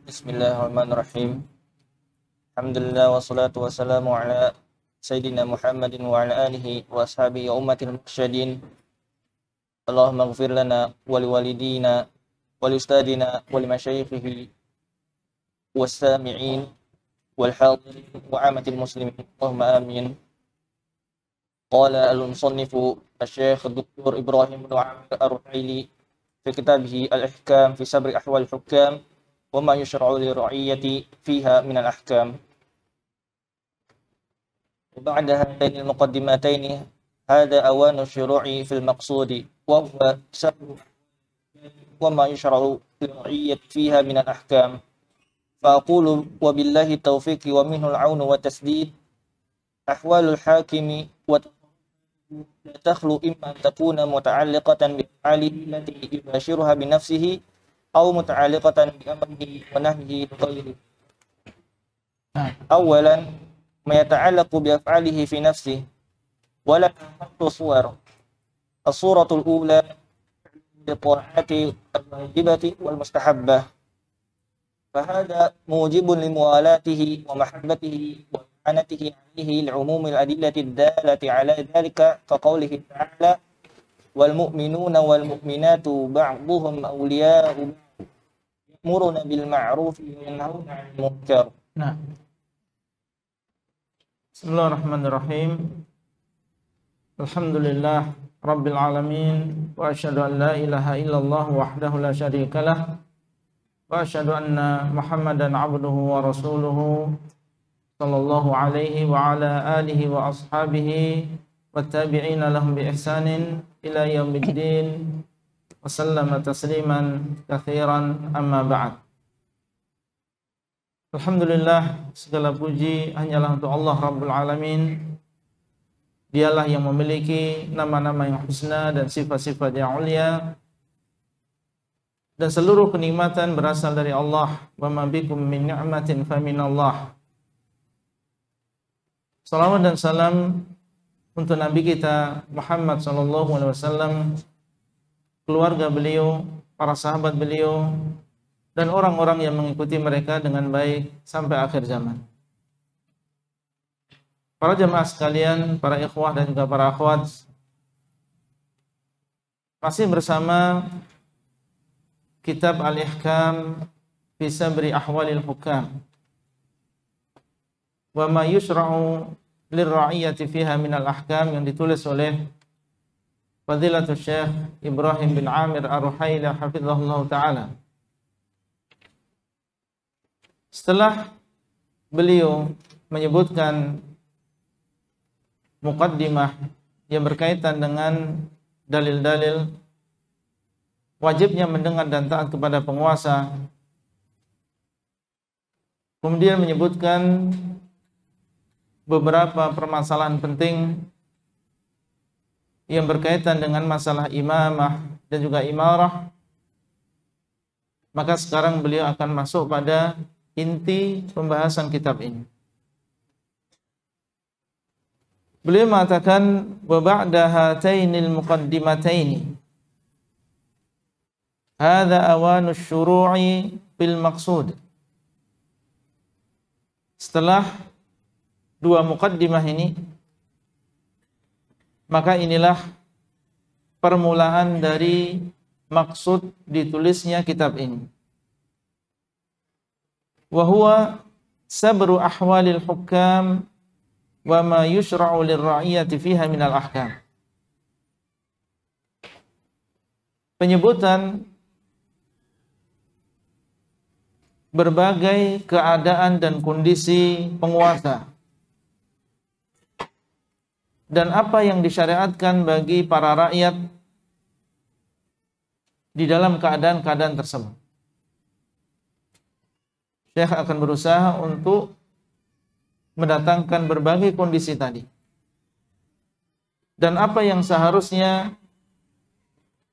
Bismillahirrahmanirrahim. Alhamdulillah wassalatu wassalamu ala Sayyidina Muhammadin wa ala alihi wa ashabihi wa ummatil mursyadin. Allahumma ighfir lana wa liwalidina wa liustadina wa limasyayikhihi was-sami'in wal hadirin wa amatil muslimin. Allahumma amin. Qala al-musannifu asy-syekh Dr. Ibrahim bin Amir Ar-Ruhaili fi kitabih Al-Ihkam fi sabri ahwal hukam wa ma yushra'u lira'iyati fiha min al-ahkam. Wa ba'da hadaini al-muqaddimataini hada awanu syuru'i fil maqsudi wa huwa sabru wa ma yushra'u lira'iyati fiha min al-ahkam. Fa aqulu wa billahi taufiqi wa minhu al-'aunu wa tasdid. Ahwalul hakimi wa la takhlu imma an takuna muta'alliqatan bi af'alihi allati yubashiruha bi nafsihi aw muta'alliqatan bi amrihi wa nahyihi bi ghayrihi. Awalan ma yata'allaqu bi af'alihi fi nafsihi wa la tahtu suwar. As-suratul ula bi ta'ati al-wajibati wal mustahabbah. Fahada mujibun li muwalatihi wa mahabbatihi wa i'anatihi 'alayhi li'umumi al-adillati ad-dallati 'ala dhalika ka qawlihi ta'ala wal mu'minuna wal mu'minatu ba'dhuhum awliya'u ya'muruna bil ma'ruf wa yanhauna 'anil munkar. Nah. Bismillahirrahmanirrahim. Alhamdulillah rabbil alamin wa asyhadu an la ilaha illallah wahdahu la syarikalah wa asyhadu anna Muhammadan 'abduhu wa rasuluhu sallallahu alaihi wa ala alihi wa ashabihi wattabi'ina lahum bi ihsanin ila yaumiddin wa sallama tasliman katsiran amma ba'd. Alhamdulillah, segala puji hanyalah untuk Allah Rabbul Alamin. Dialah yang memiliki nama-nama yang husna dan sifat-sifat yang ulia, dan seluruh kenikmatan berasal dari Allah. Wa ma bikum min ni'matin fa minallah. Salawat dan salam untuk Nabi kita Muhammad sallallahu alaihi wasallam, keluarga beliau, para sahabat beliau, dan orang-orang yang mengikuti mereka dengan baik sampai akhir zaman. Para jemaah sekalian, para ikhwah dan juga para akhwat, masih bersama kitab Al-Ihkam fi sabri ahwalil hukam wa ma yusra'u lirra'iyati fiha minal ahkam, yang ditulis oleh Fadilatul Syekh Ibrahim bin Amir Ar-Ruhaili hafizahullah ta'ala. Setelah beliau menyebutkan muqaddimah yang berkaitan dengan dalil-dalil wajibnya mendengar dan taat kepada penguasa, kemudian menyebutkan beberapa permasalahan penting yang berkaitan dengan masalah imamah dan juga imarah, maka sekarang beliau akan masuk pada inti pembahasan kitab ini. Beliau mengatakan wa ba'da hatainil muqaddimataini hadza awanu syuru'i fil maqsud. Setelah dua muqaddimah ini, maka inilah permulaan dari maksud ditulisnya kitab ini. Wa huwa sabru ahwalil hukam wa ma yushra'u lirra'iyati fiha minal ahkam. Penyebutan berbagai keadaan dan kondisi penguasa dan apa yang disyariatkan bagi para rakyat di dalam keadaan-keadaan tersebut. Syekh akan berusaha untuk mendatangkan berbagai kondisi tadi dan apa yang seharusnya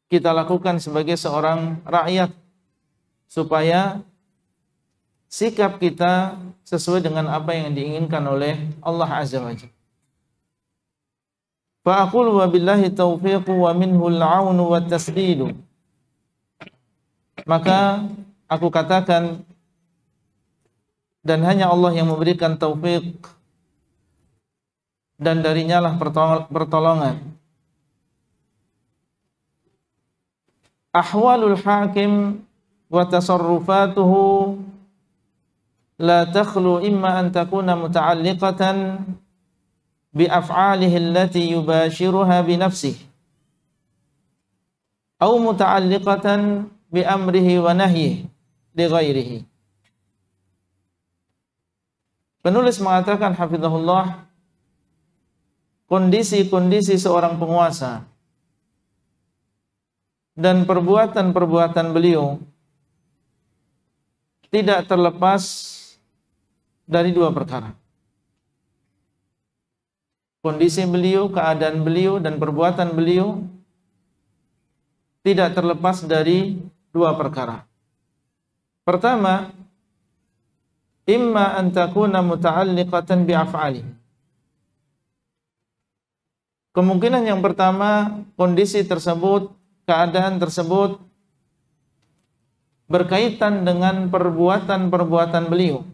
kita lakukan sebagai seorang rakyat supaya sikap kita sesuai dengan apa yang diinginkan oleh Allah Azza wa Jalla. Fa aqulu wa billahi taufiqu wa minhu al-'aunu wa tasdidu. Maka aku katakan, dan hanya Allah yang memberikan taufik, dan darinya lah pertolongan. Ahwalul hakim wa tasarrufatuhu la takhlu imma an takuna muta'alliqatan bi af'alihi allati yubashiruha bi nafsihi aw muta'alliqatan bi amrihi wa nahyihi li ghairihi. Penulis mengatakan hafizahullah, kondisi-kondisi seorang penguasa dan perbuatan-perbuatan beliau tidak terlepas dari dua perkara. Kondisi beliau, keadaan beliau, dan perbuatan beliau tidak terlepas dari dua perkara. Pertama, imma an takuna muta'alliqatan bi af'ali. Kemungkinan yang pertama, kondisi tersebut, keadaan tersebut berkaitan dengan perbuatan-perbuatan beliau.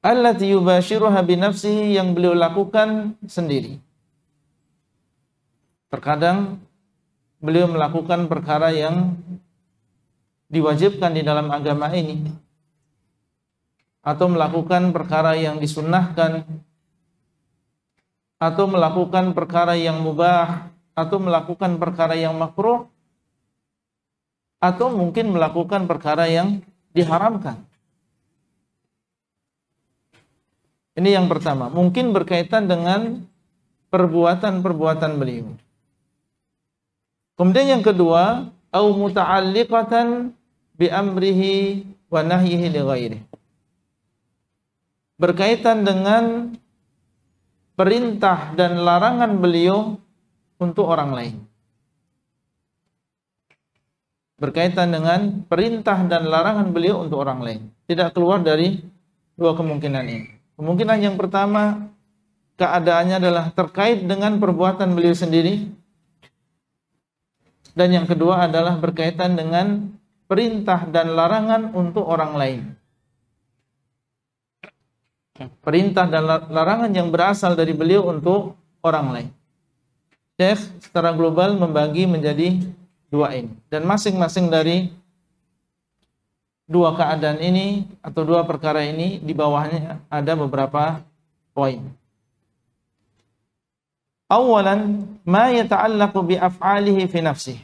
Allati yubashiruha bi nafsihi, yang beliau lakukan sendiri. Terkadang beliau melakukan perkara yang diwajibkan di dalam agama ini, atau melakukan perkara yang disunnahkan, atau melakukan perkara yang mubah, atau melakukan perkara yang makruh, atau mungkin melakukan perkara yang diharamkan. Ini yang pertama, mungkin berkaitan dengan perbuatan-perbuatan beliau. Kemudian yang kedua, au muta'alliqatan bi amrihi wa nahyihi li ghairihi. Berkaitan dengan perintah dan larangan beliau untuk orang lain. Berkaitan dengan perintah dan larangan beliau untuk orang lain. Tidak keluar dari dua kemungkinan ini. Kemungkinan yang pertama, keadaannya adalah terkait dengan perbuatan beliau sendiri. Dan yang kedua adalah berkaitan dengan perintah dan larangan untuk orang lain. Perintah dan larangan yang berasal dari beliau untuk orang lain. Syekh secara global membagi menjadi dua ini. Dan masing-masing dari dua keadaan ini atau dua perkara ini, di bawahnya ada beberapa poin. Awalan, ma yata'allaqu bi af'alihi fi nafsihi.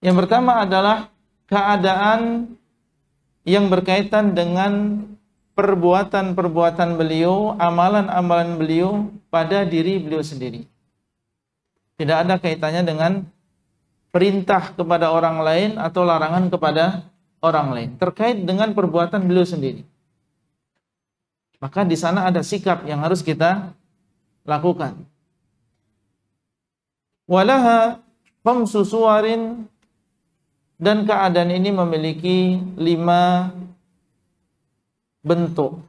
Yang pertama adalah keadaan yang berkaitan dengan perbuatan-perbuatan beliau, amalan-amalan beliau pada diri beliau sendiri. Tidak ada kaitannya dengan perintah kepada orang lain atau larangan kepada orang lain. Terkait dengan perbuatan beliau sendiri. Maka di sana ada sikap yang harus kita lakukan. Walaha khamsu suwarin, dan keadaan ini memiliki 5 bentuk.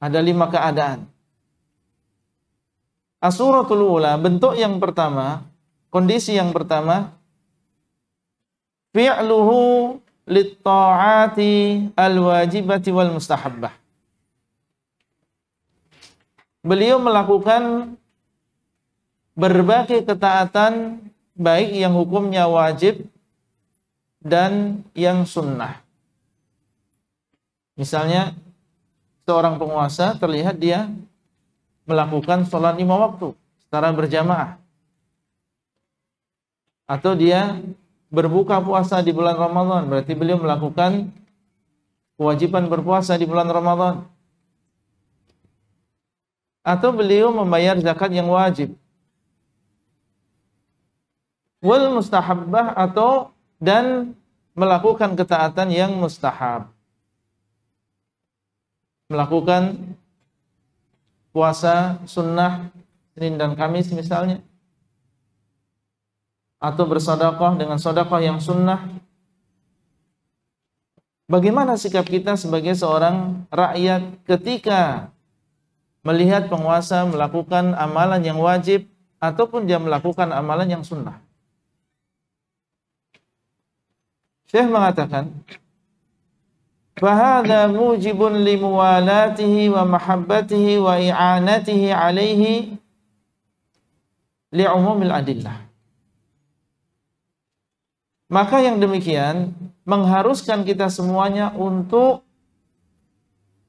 Ada 5 keadaan. As-suratul ula, bentuk yang pertama, kondisi yang pertama, fi'luhu lit-ta'ati al-wajibati wal mustahabbah. Beliau melakukan berbagai ketaatan, baik yang hukumnya wajib dan yang sunnah. Misalnya, seorang penguasa terlihat dia melakukan sholat 5 waktu secara berjamaah. Atau dia berbuka puasa di bulan Ramadan, berarti beliau melakukan kewajiban berpuasa di bulan Ramadan. Atau beliau membayar zakat yang wajib. Wal mustahabbah, atau dan melakukan ketaatan yang mustahab. Melakukan puasa sunnah Senin dan Kamis misalnya, atau bersedekah dengan sedekah yang sunnah, Bagaimana sikap kita sebagai seorang rakyat ketika melihat penguasa melakukan amalan yang wajib ataupun dia melakukan amalan yang sunnah? Syekh mengatakan, فَهَذَا مُوجِبٌ لِمُوَالَاتِهِ وَمَحَبَّتِهِ وَإِعَانَتِهِ عَلَيْهِ لِعُمُومِ الْأَدِلَّةِ. Maka yang demikian mengharuskan kita semuanya untuk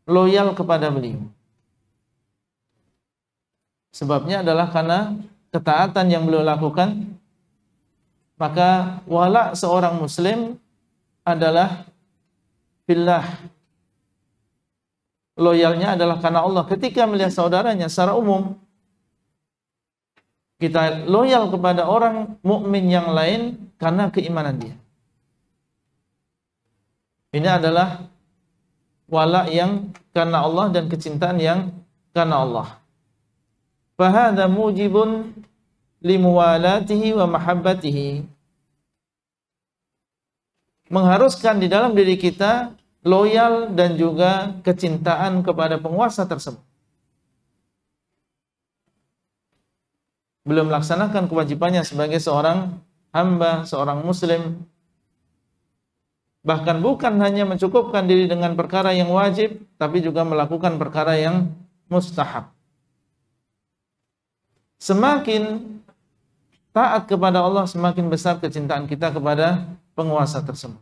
loyal kepada beliau. Sebabnya adalah karena ketaatan yang beliau lakukan. Maka wala seorang muslim adalah billah. Loyalnya adalah karena Allah. Ketika melihat saudaranya secara umum, kita loyal kepada orang mukmin yang lain karena keimanan dia. Ini adalah wala yang karena Allah dan kecintaan yang karena Allah. Fahadha mujibun limuwalatihi wa mahabbatihi. Mengharuskan di dalam diri kita loyal dan juga kecintaan kepada penguasa tersebut. Belum melaksanakan kewajibannya sebagai seorang hamba, seorang muslim. Bahkan bukan hanya mencukupkan diri dengan perkara yang wajib, tapi juga melakukan perkara yang mustahab. Semakin taat kepada Allah, semakin besar kecintaan kita kepada penguasa tersebut.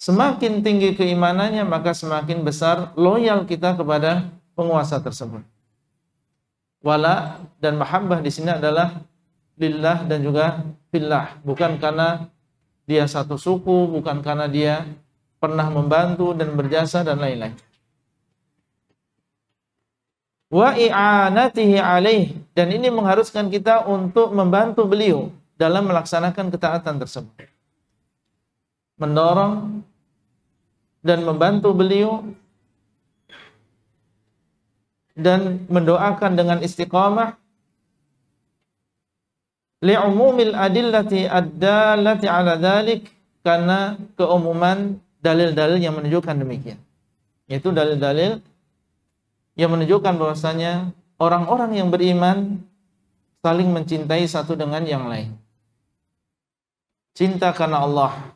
Semakin tinggi keimanannya, maka semakin besar loyal kita kepada penguasa tersebut. Wala dan mahabbah di sini adalah lillah dan juga fillah, bukan karena dia satu suku, bukan karena dia pernah membantu dan berjasa dan lain-lain. Wa i'anatihi alaih, dan ini mengharuskan kita untuk membantu beliau dalam melaksanakan ketaatan tersebut. Mendorong dan membantu beliau dan mendoakan dengan istiqamah li'umumil adillati ad-dallati ala dzalik, karena keumuman dalil-dalil yang menunjukkan demikian. Yaitu dalil-dalil yang menunjukkan bahwasanya orang-orang yang beriman saling mencintai satu dengan yang lain. Cinta karena Allah,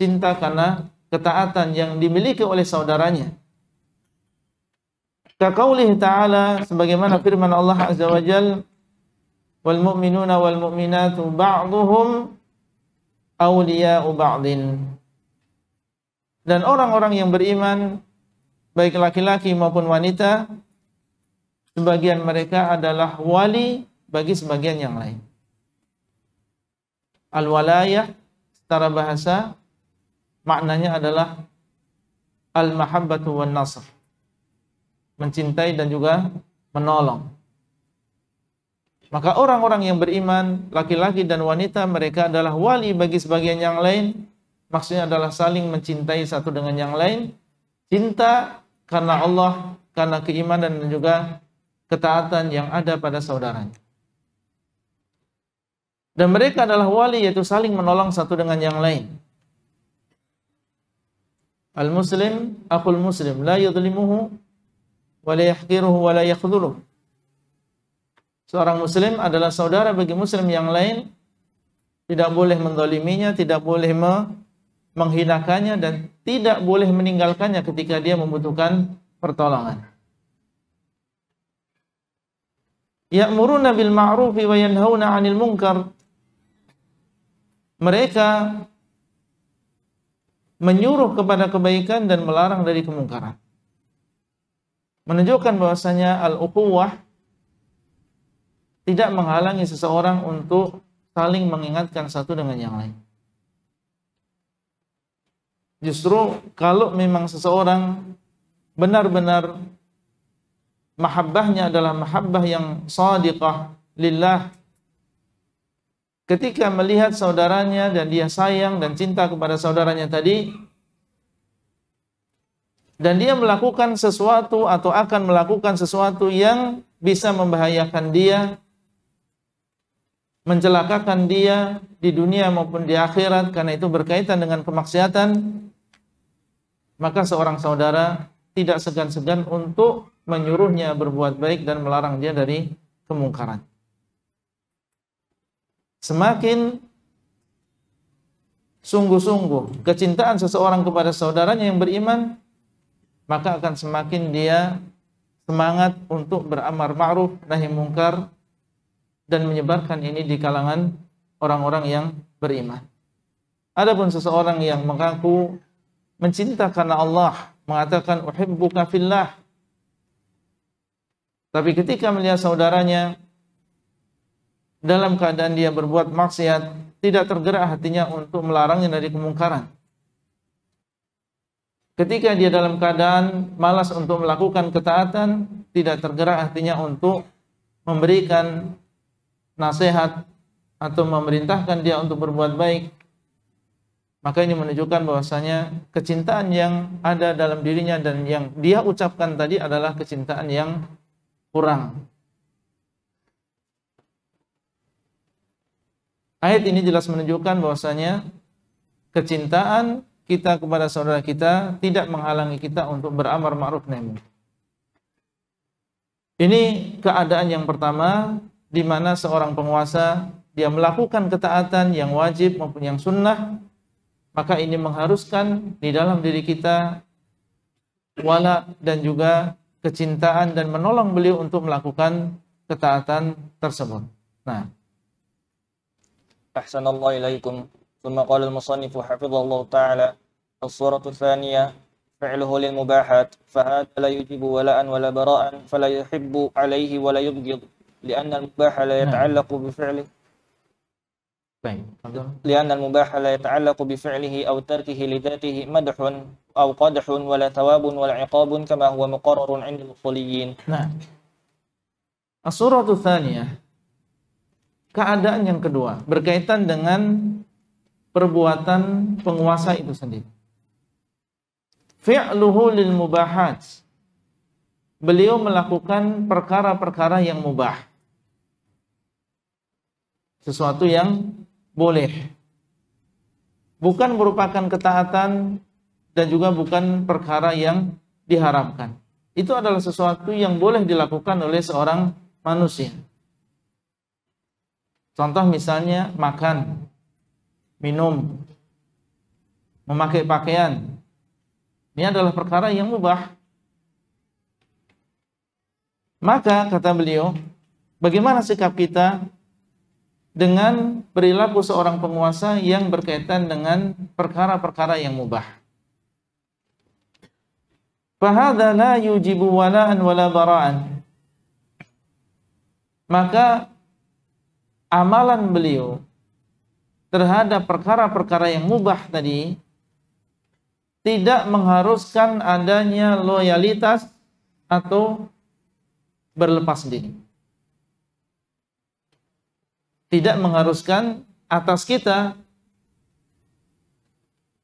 cinta karena ketaatan yang dimiliki oleh saudaranya. Kaqaulihi ta'ala, sebagaimana firman Allah Azza wa Jalla, wal mu'minuna wal mu'minatu ba'duhum awliya'u ba'din. Dan orang-orang yang beriman, baik laki-laki maupun wanita, sebagian mereka adalah wali bagi sebagian yang lain. Al-walayah secara bahasa maknanya adalah al-mahabbatu wan nasr, mencintai dan juga menolong. Maka orang-orang yang beriman, laki-laki dan wanita, mereka adalah wali bagi sebagian yang lain. Maksudnya adalah saling mencintai satu dengan yang lain. Cinta karena Allah, karena keimanan dan juga ketaatan yang ada pada saudaranya. Dan mereka adalah wali, yaitu saling menolong satu dengan yang lain. Al-muslim akhul muslim, la yadhlimuhu wa la yahqiruhu wa la yakhdhuluhu. Seorang muslim adalah saudara bagi muslim yang lain, tidak boleh menzaliminya, tidak boleh menghinakannya, dan tidak boleh meninggalkannya ketika dia membutuhkan pertolongan. Ya'muruna bil ma'rufi wa yanhauna 'anil munkar. Mereka menyuruh kepada kebaikan dan melarang dari kemungkaran. Menunjukkan bahwasanya al-ukhuwah tidak menghalangi seseorang untuk saling mengingatkan satu dengan yang lain. Justru kalau memang seseorang benar-benar mahabbahnya adalah mahabbah yang shadiqah lillah, ketika melihat saudaranya dan dia sayang dan cinta kepada saudaranya tadi, dan dia melakukan sesuatu atau akan melakukan sesuatu yang bisa membahayakan dia, mencelakakan dia di dunia maupun di akhirat, karena itu berkaitan dengan kemaksiatan, maka seorang saudara tidak segan-segan untuk menyuruhnya berbuat baik dan melarang dia dari kemungkaran. Semakin sungguh-sungguh kecintaan seseorang kepada saudaranya yang beriman, maka akan semakin dia semangat untuk beramar ma'ruf nahi mungkar dan menyebarkan ini di kalangan orang-orang yang beriman. Adapun seseorang yang mengaku mencinta karena Allah, mengatakan uhibbuka fillah, tapi ketika melihat saudaranya dalam keadaan dia berbuat maksiat, tidak tergerak hatinya untuk melarangnya dari kemungkaran. Ketika dia dalam keadaan malas untuk melakukan ketaatan, tidak tergerak hatinya untuk memberikan nasihat atau memerintahkan dia untuk berbuat baik. Maka ini menunjukkan bahwasanya kecintaan yang ada dalam dirinya dan yang dia ucapkan tadi adalah kecintaan yang kurang. Ayat ini jelas menunjukkan bahwasanya kecintaan kita kepada saudara kita tidak menghalangi kita untuk beramar ma'ruf nahi munkar. Ini keadaan yang pertama di mana seorang penguasa dia melakukan ketaatan yang wajib maupun yang sunnah, maka ini mengharuskan di dalam diri kita wala dan juga kecintaan dan menolong beliau untuk melakukan ketaatan tersebut. Nah, أحسن الله إليكم. ثم قال المصنف حفظه الله تعالى: الصورة الثانية فعله للمباحات، فهذا لا يجب ولاء ولا براء، فلا يحب عليه ولا يبغض، لأن المباح لا يتعلق بفعله لأن المباح لا يتعلق بفعله أو تركه لذاته مدح أو قدح ولا ثواب ولا عقاب كما هو مقرر عند الأصوليين. Nah, as-suratu tsaniyah, keadaan yang kedua berkaitan dengan perbuatan penguasa itu sendiri. Fi'luhu lil mubahat, beliau melakukan perkara-perkara yang mubah, sesuatu yang boleh, bukan merupakan ketaatan dan juga bukan perkara yang diharamkan. Itu adalah sesuatu yang boleh dilakukan oleh seorang manusia. Contoh misalnya makan, minum, memakai pakaian. Ini adalah perkara yang mubah. Maka kata beliau, bagaimana sikap kita dengan perilaku seorang penguasa yang berkaitan dengan perkara-perkara yang mubah? Fahadha la yujibu wala'an wala bara'an. Maka amalan beliau terhadap perkara-perkara yang mubah tadi tidak mengharuskan adanya loyalitas atau berlepas diri. Tidak mengharuskan atas kita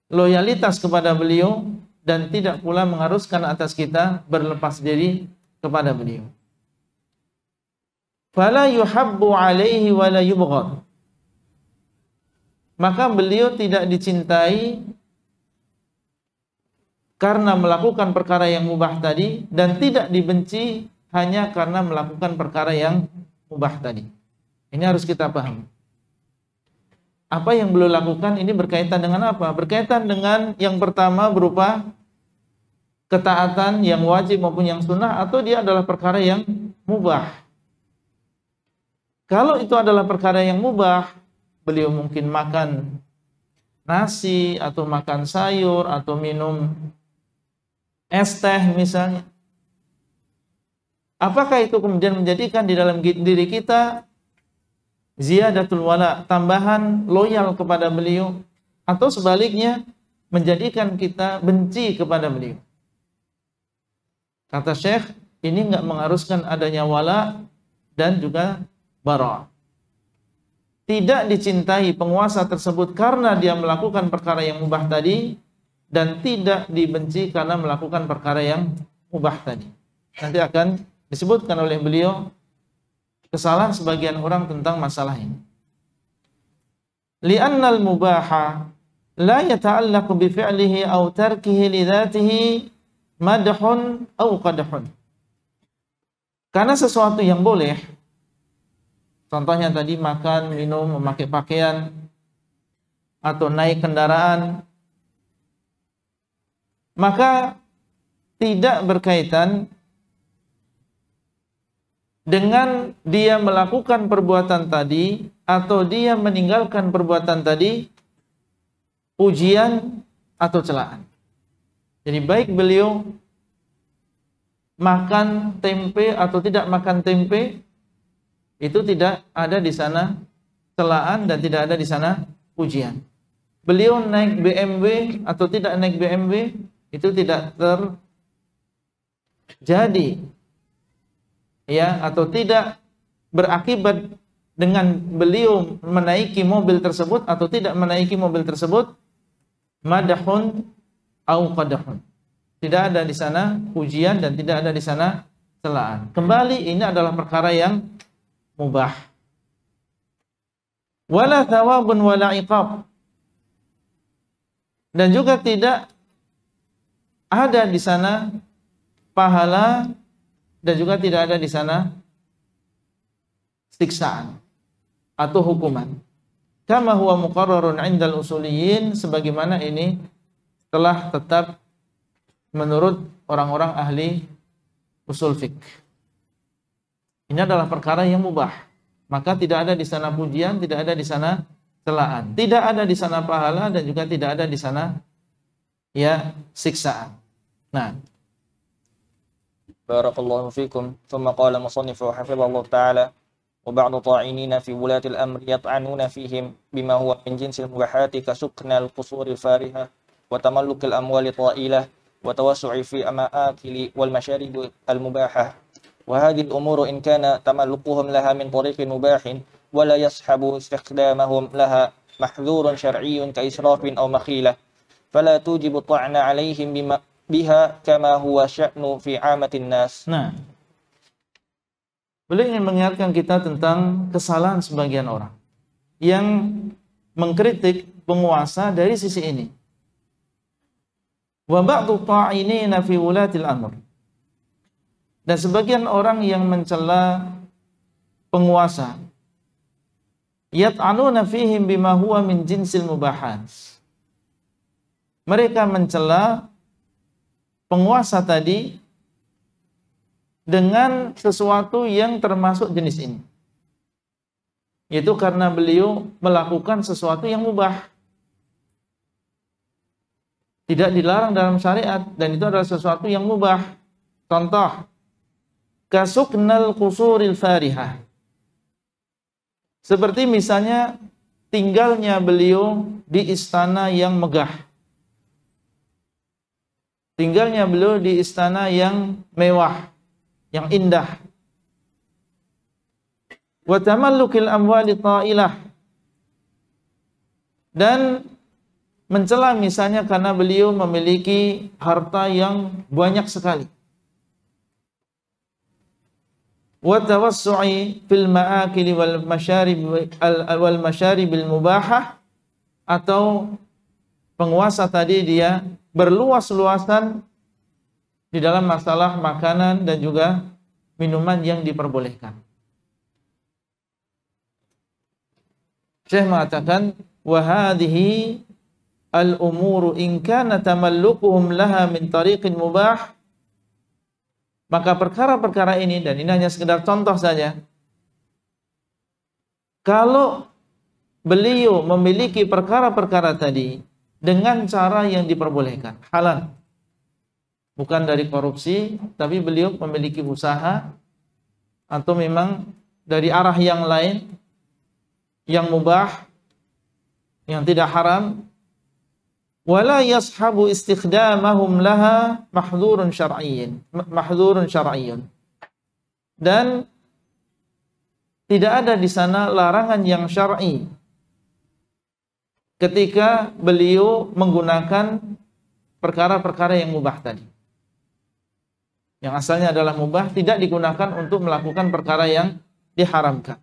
loyalitas kepada beliau dan tidak pula mengharuskan atas kita berlepas diri kepada beliau. Fala yuhabbu alaihi wa la yubghad. Maka beliau tidak dicintai karena melakukan perkara yang mubah tadi dan tidak dibenci hanya karena melakukan perkara yang mubah tadi. Ini harus kita paham. Apa yang beliau lakukan ini berkaitan dengan apa? Berkaitan dengan yang pertama berupa ketaatan yang wajib maupun yang sunnah, atau dia adalah perkara yang mubah. Kalau itu adalah perkara yang mubah, beliau mungkin makan nasi atau makan sayur atau minum es teh misalnya. Apakah itu kemudian menjadikan di dalam diri kita ziyadatul wala, tambahan loyal kepada beliau, atau sebaliknya menjadikan kita benci kepada beliau? Kata Syekh, ini enggak mengharuskan adanya wala dan juga bara. Tidak dicintai penguasa tersebut karena dia melakukan perkara yang mubah tadi, dan tidak dibenci karena melakukan perkara yang mubah tadi. Nanti akan disebutkan oleh beliau kesalahan sebagian orang tentang masalah ini. Li'annal mubaha la yata'allaqu bi fi'lihi aw tarkihi li dzatihi madhun aw qadhun. Karena sesuatu yang boleh, contohnya tadi makan, minum, memakai pakaian, atau naik kendaraan, maka tidak berkaitan dengan dia melakukan perbuatan tadi atau dia meninggalkan perbuatan tadi pujian atau celaan. Jadi baik beliau makan tempe atau tidak makan tempe, itu tidak ada di sana celaan dan tidak ada di sana pujian. Beliau naik BMW atau tidak naik BMW, itu tidak terjadi ya, atau tidak berakibat dengan beliau menaiki mobil tersebut atau tidak menaiki mobil tersebut madahun au qadahun. Tidak ada di sana pujian dan tidak ada di sana celaan. Kembali ini adalah perkara yang mubah. Wala thawabun wala iqab. Dan juga tidak ada di sana pahala dan juga tidak ada di sana siksaan atau hukuman. Kama huwa muqarrarun 'indal usuliyyin, sebagaimana ini telah tetap menurut orang-orang ahli usul fiqh. Ini adalah perkara yang mubah. Maka tidak ada di sana pujian, tidak ada di sana celaan, tidak ada di sana pahala dan juga tidak ada di sana ya siksaan. Nah, barakallahu fikum. Thumma qala musannifu hafizallahu ta'ala wa ba'du ta'inina fi wulati al-amr yat'anuna fihim bima huwa min jinsil mubahati ka suknal qusuril fariha wa tamallukil amwali ta'ilah wa tawassu'i fi ama'akili wal masharib al-mubahah. Wa hadhihi al-umuru in kana tamalluquhum laha min tariqin mubahin wa la yashabu istikhdamahum laha mahdhurun syar'iyyun ka israfin aw makhilah fala tujibu ta'na 'alaihim biha kama huwa sya'nu fi 'amatin nas. Nah, beliau ingin mengingatkan kita tentang kesalahan sebagian orang yang mengkritik penguasa dari sisi ini. Wa ba'du ta'inina fi wulatil amr. Dan sebagian orang yang mencela penguasa, yat'anuna fihim bima huwa min jinsil mubahat. Mereka mencela penguasa tadi dengan sesuatu yang termasuk jenis ini, yaitu karena beliau melakukan sesuatu yang mubah, tidak dilarang dalam syariat, dan itu adalah sesuatu yang mubah. Contoh, kasuknal qusuril farihah, seperti misalnya tinggalnya beliau di istana yang megah, tinggalnya beliau di istana yang mewah, yang indah. Wa tamallukil amwali ta'ilah, dan mencela misalnya karena beliau memiliki harta yang banyak sekali. Wa tawassu'i fil ma'akili wal masyaribil mubahah, atau penguasa tadi dia berluas-luasan di dalam masalah makanan dan juga minuman yang diperbolehkan. Syekh mengatakan, wa hadhihi al-umuru in kana tamallukuhum laha min tariqin mubah, maka perkara-perkara ini, dan ini hanya sekedar contoh saja, kalau beliau memiliki perkara-perkara tadi dengan cara yang diperbolehkan, halal, bukan dari korupsi, tapi beliau memiliki usaha atau memang dari arah yang lain, yang mubah, yang tidak haram, wala yashabu istikhdamahum laha mahdhurun syar'iyyun, dan tidak ada di sana larangan yang syar'i ketika beliau menggunakan perkara-perkara yang mubah tadi, yang asalnya adalah mubah, tidak digunakan untuk melakukan perkara yang diharamkan.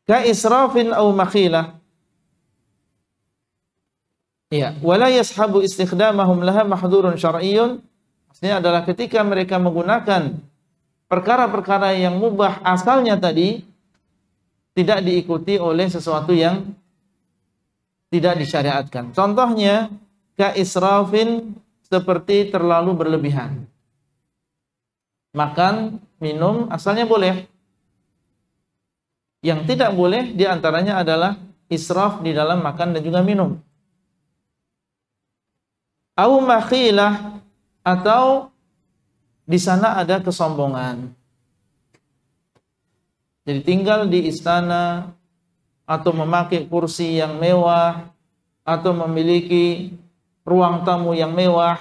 Ka israfin aw makhilah, Iya, wala yashabu istikhdamahum laha mahdhurun syar'iyyun. Maksudnya adalah ketika mereka menggunakan perkara-perkara yang mubah asalnya tadi tidak diikuti oleh sesuatu yang tidak disyariatkan. Contohnya ka israfin, seperti terlalu berlebihan. Makan, minum asalnya boleh. Yang tidak boleh diantaranya adalah israf di dalam makan dan juga minum. Au makhilah, atau di sana ada kesombongan. Jadi tinggal di istana atau memakai kursi yang mewah atau memiliki ruang tamu yang mewah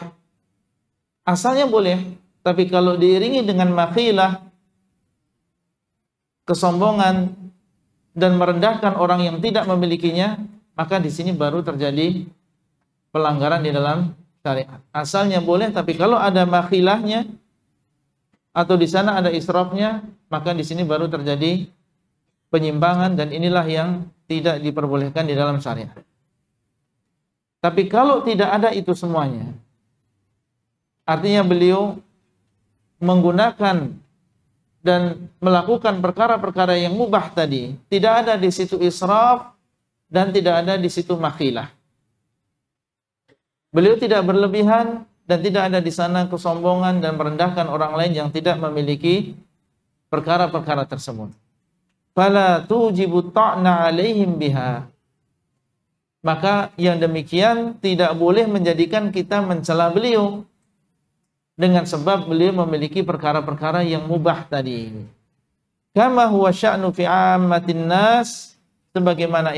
asalnya boleh, tapi kalau diiringi dengan makhilah, kesombongan dan merendahkan orang yang tidak memilikinya, maka di sini baru terjadi pelanggaran di dalam syariat. Asalnya boleh, tapi kalau ada makhilahnya atau di sana ada israfnya, maka di sini baru terjadi penyimpangan, dan inilah yang tidak diperbolehkan di dalam syariat. Tapi kalau tidak ada itu semuanya, artinya beliau menggunakan dan melakukan perkara-perkara yang mubah tadi, tidak ada di situ israf dan tidak ada di situ makhilah. Beliau tidak berlebihan dan tidak ada di sana kesombongan dan merendahkan orang lain yang tidak memiliki perkara-perkara tersebut. Fala tujibu ta'na 'alaihim biha. Maka yang demikian tidak boleh menjadikan kita mencela beliau dengan sebab beliau memiliki perkara-perkara yang mubah tadi. Kama huwa sya'nu fi 'ammatin nas, sebagaimana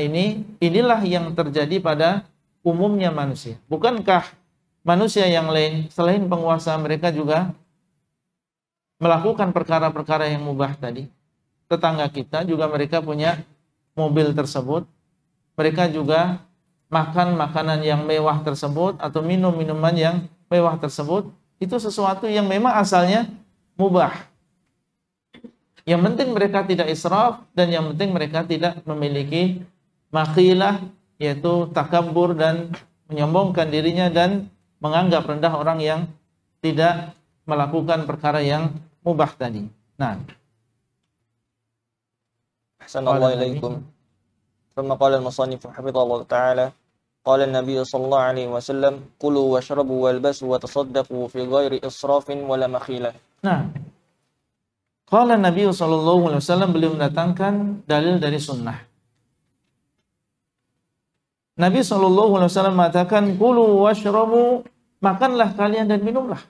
inilah yang terjadi pada umumnya manusia. Bukankah manusia yang lain selain penguasa mereka juga melakukan perkara-perkara yang mubah tadi? Tetangga kita juga mereka punya mobil tersebut, mereka juga makan makanan yang mewah tersebut atau minum minuman yang mewah tersebut. Itu sesuatu yang memang asalnya mubah. Yang penting mereka tidak israf, dan yang penting mereka tidak memiliki makhilah, yaitu takabur dan menyombongkan dirinya dan menganggap rendah orang yang tidak melakukan perkara yang mubah tadi. Nah, Ahsanallahu ilaikum. Thumma qala al-musannif hafizallahu ta'ala, qala an-nabiy sallallahu alaihi wasallam, kulu washrabu walbasu wa tasaddaqu fi ghairi israfin wala makhilah. Nah, qala an-nabiy sallallahu alaihi wasallam, beliau mendatangkan dalil dari sunnah. Nabi sallallahu alaihi wasallam mengatakan, kulu washrabu, makanlah kalian dan minumlah.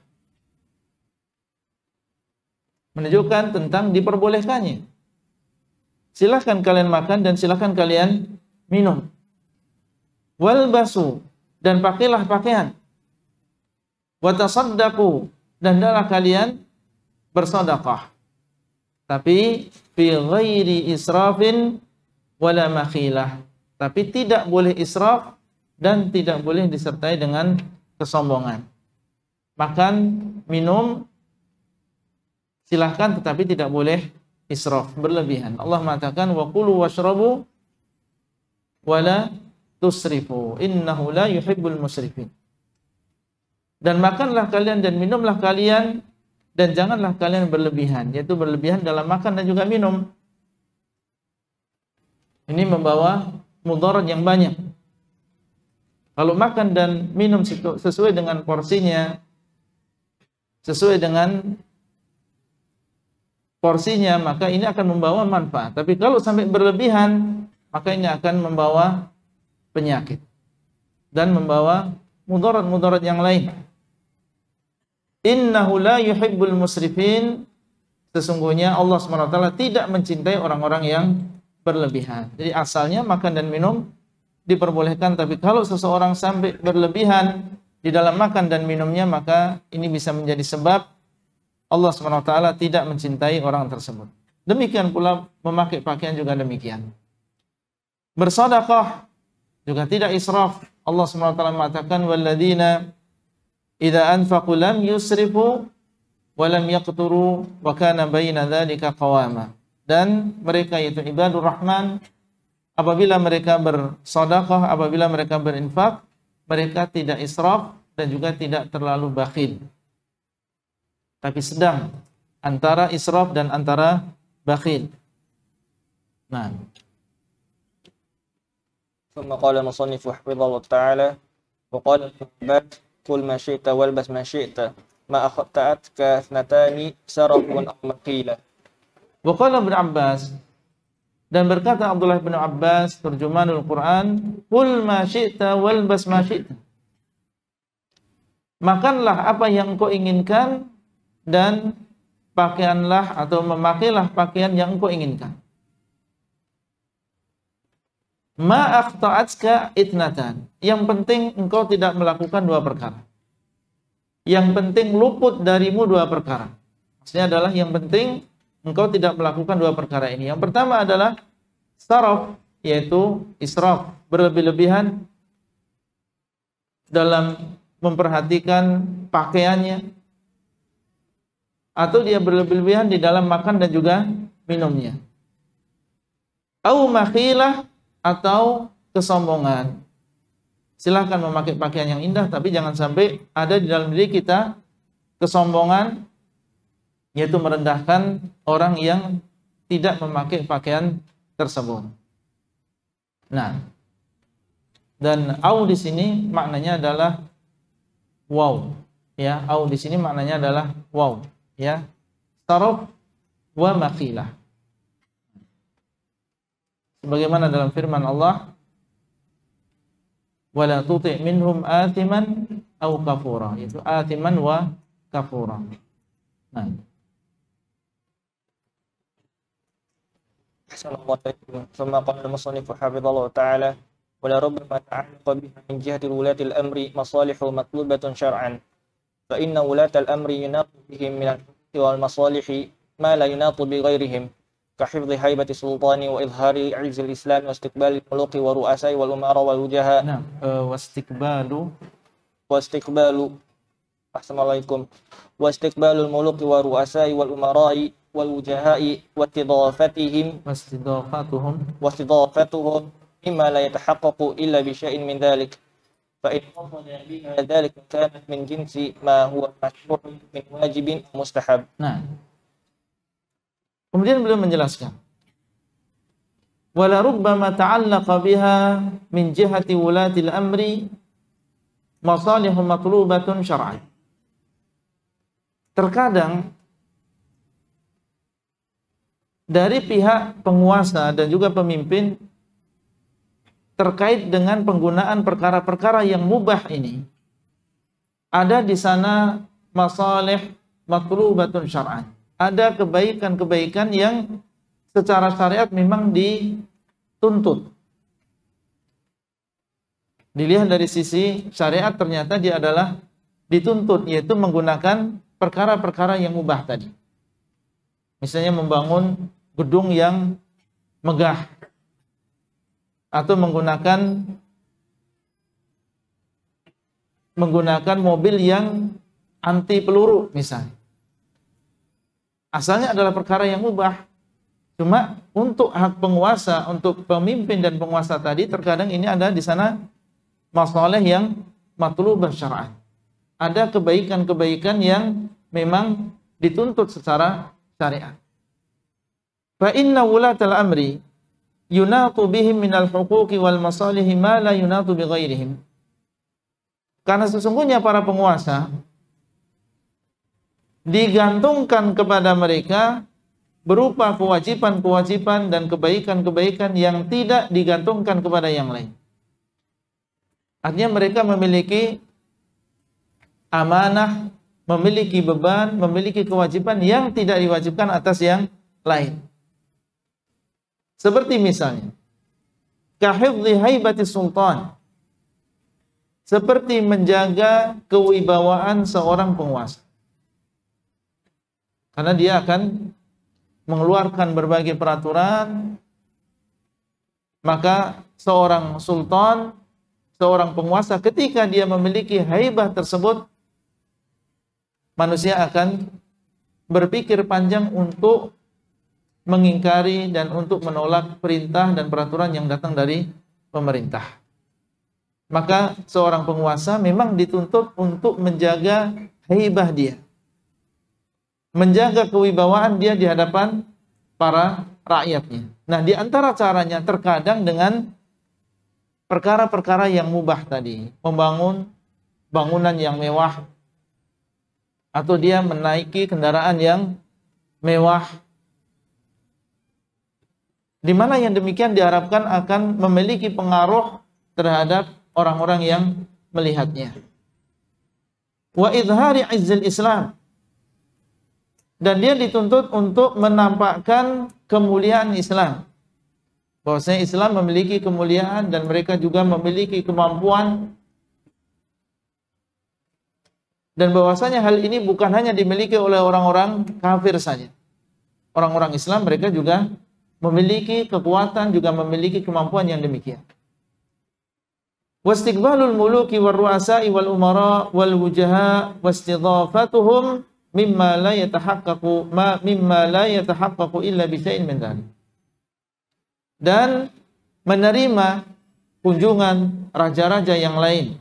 Menunjukkan tentang diperbolehkannya. Silahkan kalian makan dan silahkan kalian minum. Walbasu, dan pakailah pakaian. Watasaddaqu, dan hendaklah kalian bersedekah. Tapi fi ghairi israfin wala makhilah. Tapi tidak boleh israf dan tidak boleh disertai dengan kesombongan. Makan, minum silahkan, tetapi tidak boleh israf, berlebihan. Allah mengatakan wa kulu washrabu wala tusrifu innahu la yuhibbul musrifin. Dan makanlah kalian dan minumlah kalian dan janganlah kalian berlebihan, yaitu berlebihan dalam makan dan juga minum. Ini membawa mudarat yang banyak. Kalau makan dan minum sesuai dengan porsinya, sesuai dengan porsinya, maka ini akan membawa manfaat. Tapi kalau sampai berlebihan, maka ini akan membawa penyakit dan membawa mudarat-mudarat yang lain. Innahu la yuhibbul musrifin, sesungguhnya Allah SWT tidak mencintai orang-orang yang berlebihan. Jadi asalnya makan dan minum diperbolehkan, tapi kalau seseorang sampai berlebihan di dalam makan dan minumnya, maka ini bisa menjadi sebab Allah SWT tidak mencintai orang tersebut. Demikian pula memakai pakaian juga demikian. Bersedekah juga tidak israf. Allah SWT mengatakan walladzina idza anfaqu lam yusrifu wa lam yaqturu wa kana baina dzalika qawama. Dan mereka yaitu ibadur rahman, apabila mereka bersedekah, apabila mereka berinfak, mereka tidak israf dan juga tidak terlalu bakhil. Tapi sedang antara israf dan antara bakhil. Nah. ثم قال المصنف حفظه الله تعالى وقال ابن عباس قل ما شئت والبس ما شئت ما أخطأتك اثنتان سرف أو مقيلة. Waqala Ibnu Abbas, dan berkata Abdullah bin Abbas terjemahanul Quran, qul ma syi'ta walbas ma syi'ta. Makanlah apa yang engkau inginkan dan pakaianlah atau memakailah pakaian yang engkau inginkan. Ma akhta'atska itnatan. Yang penting engkau tidak melakukan dua perkara. Yang penting luput darimu dua perkara. Maksudnya adalah yang penting engkau tidak melakukan dua perkara ini. Yang pertama adalah saraf, yaitu israf, berlebih-lebihan dalam memperhatikan pakaiannya, atau dia berlebih-lebihan di dalam makan dan juga minumnya. Au makhilah, atau kesombongan. Silahkan memakai pakaian yang indah, tapi jangan sampai ada di dalam diri kita kesombongan, yaitu merendahkan orang yang tidak memakai pakaian tersebut. Nah, dan au di sini maknanya adalah wow, ya. Au di sini maknanya adalah wow, ya. Saraf wa maqilah. Sebagaimana dalam firman Allah, wala tuti' minhum athiman aw kafura, itu athiman wa kafura. Nah, ثم قال المصنف حفظه الله تعالى ولربما تعلق بها من جهة ولاة الأمر مصالح مطلوبة شرعا فإن ولاة الأمر يناط بهم من الحقوق والمصالح ما لا يناط بغيرهم كحفظ هيبة السلطان وإظهار عز الإسلام واستقبال الملوك والرؤساء والأمراء والوجهاء. نعم. واستقبال أحسن الله عليكم واستقبال الملوك والرؤساء والأمراء والوجهاء واستضافتهم مما لا يتحقق إلا بشيء من ذلك فإن قصد بها ذلك كانت من جنس ما هو مشروع من واجب مستحب. Nah, kemudian beliau menjelaskan, wala rubbama ta'allaqa biha min jihati wulatil amri masalihun matlubatun syar'an. Terkadang dari pihak penguasa dan juga pemimpin terkait dengan penggunaan perkara-perkara yang mubah ini, ada di sana masalih matlubatun syar'an. Ada kebaikan-kebaikan yang secara syariat memang dituntut. Dilihat dari sisi syariat, ternyata dia adalah dituntut, yaitu menggunakan perkara-perkara yang mubah tadi. Misalnya membangun gedung yang megah, atau menggunakan mobil yang anti peluru misalnya. Asalnya adalah perkara yang mubah. Cuma untuk hak penguasa, untuk pemimpin dan penguasa tadi, terkadang ini ada di sana masalah yang matlubah syar'an. Ada kebaikan-kebaikan yang memang dituntut secara syariat. Fa inna wulatal amri yunatu bihim minal huquqi wal masalihi ma la yunatu bi ghairihim. Karena sesungguhnya para penguasa digantungkan kepada mereka berupa kewajiban-kewajiban dan kebaikan-kebaikan yang tidak digantungkan kepada yang lain. Artinya mereka memiliki amanah, memiliki beban, memiliki kewajiban yang tidak diwajibkan atas yang lain. Seperti misalnya, kahifdhi haibati sultan, seperti menjaga kewibawaan seorang penguasa. Karena dia akan mengeluarkan berbagai peraturan, maka seorang sultan, seorang penguasa, ketika dia memiliki haibah tersebut, manusia akan berpikir panjang untuk mengingkari dan untuk menolak perintah dan peraturan yang datang dari pemerintah. maka seorang penguasa memang dituntut untuk menjaga haibah dia, menjaga kewibawaan dia di hadapan para rakyatnya. Nah, di antara caranya terkadang dengan perkara-perkara yang mubah tadi, membangun bangunan yang mewah, atau dia menaiki kendaraan yang mewah, di mana yang demikian diharapkan akan memiliki pengaruh terhadap orang-orang yang melihatnya. Wa izhari izzil Islam, dan dia dituntut untuk menampakkan kemuliaan Islam, bahwasanya Islam memiliki kemuliaan dan mereka juga memiliki kemampuan, dan bahwasanya hal ini bukan hanya dimiliki oleh orang-orang kafir saja. Orang-orang Islam mereka juga memiliki kekuatan, juga memiliki kemampuan yang demikian. Wastiqbalul muluki war ru'asa'i wal umara wal wujaha wastidhafatuhum mimma la yatahaqqaqu illa bi syai'in min dzalik. Dan menerima kunjungan raja-raja yang lain,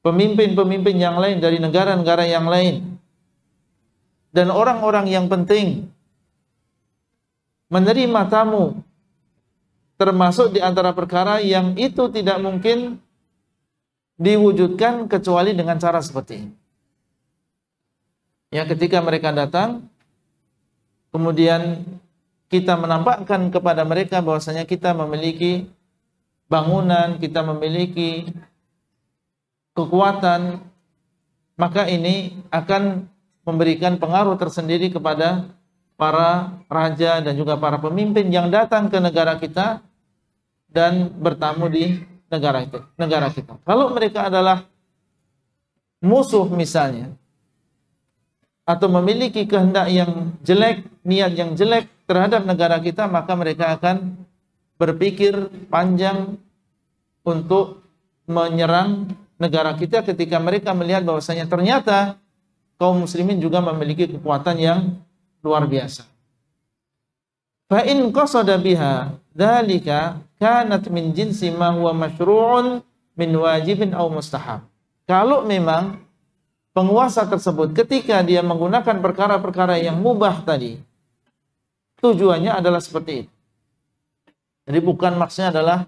pemimpin-pemimpin yang lain dari negara-negara yang lain, dan orang-orang yang penting, menerima tamu, termasuk di antara perkara yang itu tidak mungkin diwujudkan kecuali dengan cara seperti ini. Ya, ketika mereka datang, kemudian kita menampakkan kepada mereka bahwasanya kita memiliki bangunan, kita memiliki kekuatan, maka ini akan memberikan pengaruh tersendiri kepada para raja dan juga para pemimpin yang datang ke negara kita dan bertamu di negara kita. Kalau mereka adalah musuh misalnya, atau memiliki kehendak yang jelek, niat yang jelek terhadap negara kita, maka mereka akan berpikir panjang untuk menyerang negara kita ketika mereka melihat bahwasanya ternyata kaum muslimin juga memiliki kekuatan yang luar biasa. Fa in qasada biha dzalika kanat min jinsi ma huwa masyru'un min wajibin aw mustahab. Kalau memang penguasa tersebut ketika dia menggunakan perkara-perkara yang mubah tadi, tujuannya adalah seperti itu. Jadi bukan maksudnya adalah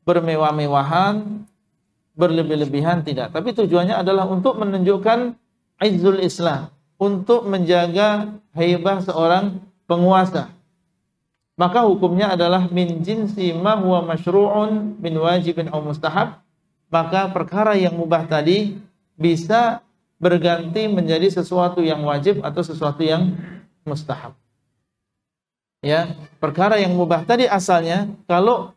bermewah-mewahan, berlebih-lebihan, tidak. Tapi tujuannya adalah untuk menunjukkan izzul Islam, untuk menjaga haibah seorang penguasa. Maka hukumnya adalah min jinsi ma huwa masyru'un min wajibin aw mustahab. Maka perkara yang mubah tadi bisa berganti menjadi sesuatu yang wajib atau sesuatu yang mustahab. Ya, perkara yang mubah tadi asalnya kalau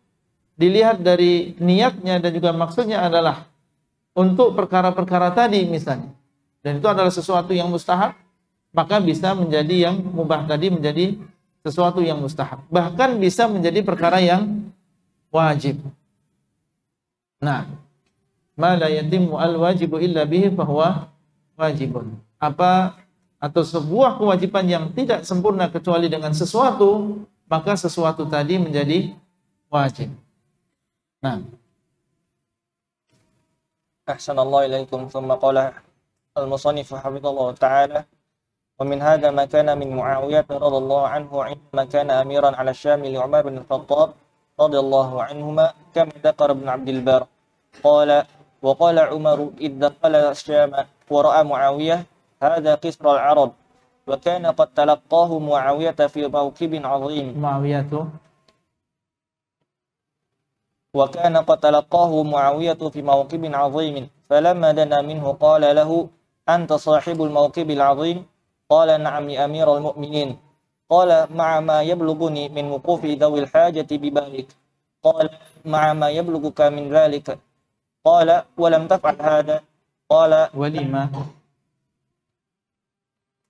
dilihat dari niatnya dan juga maksudnya adalah untuk perkara-perkara tadi misalnya, dan itu adalah sesuatu yang mustahab, maka bisa menjadi yang mubah tadi menjadi sesuatu yang mustahab. Bahkan bisa menjadi perkara yang wajib. Nah, ma la yatimmu al-wajibu illa bihi fahuwa wajibun. Apa atau sebuah kewajiban yang tidak sempurna kecuali dengan sesuatu, maka sesuatu tadi menjadi wajib. Nah, Ahsanallahu ilaikum. Thumma qala al-musannif hafizallahu ta'ala wa min hadha ma kana min Muawiyah radhiyallahu anhu 'indama kana amiran 'ala Syam li Umar bin Khattab radhiyallahu anhuma kama dzakara Ibn Abdul Barr qala wa qala Umar idza qala Syam wa ra'a Muawiyah hadha qisr al-'arab wa kana qad talaqqahu Muawiyah fi mawqibin 'azim. وكان قد تلقاه معاوية في موكب عظيم فلما دنا منه قال له أنت صاحب الموكب العظيم قال نعم يا أمير المؤمنين قال مع ما يبلغني من وقوف ذوي الحاجة ببالك قال مع ما يبلغك من ذلك قال ولم تفعل هذا قال ولما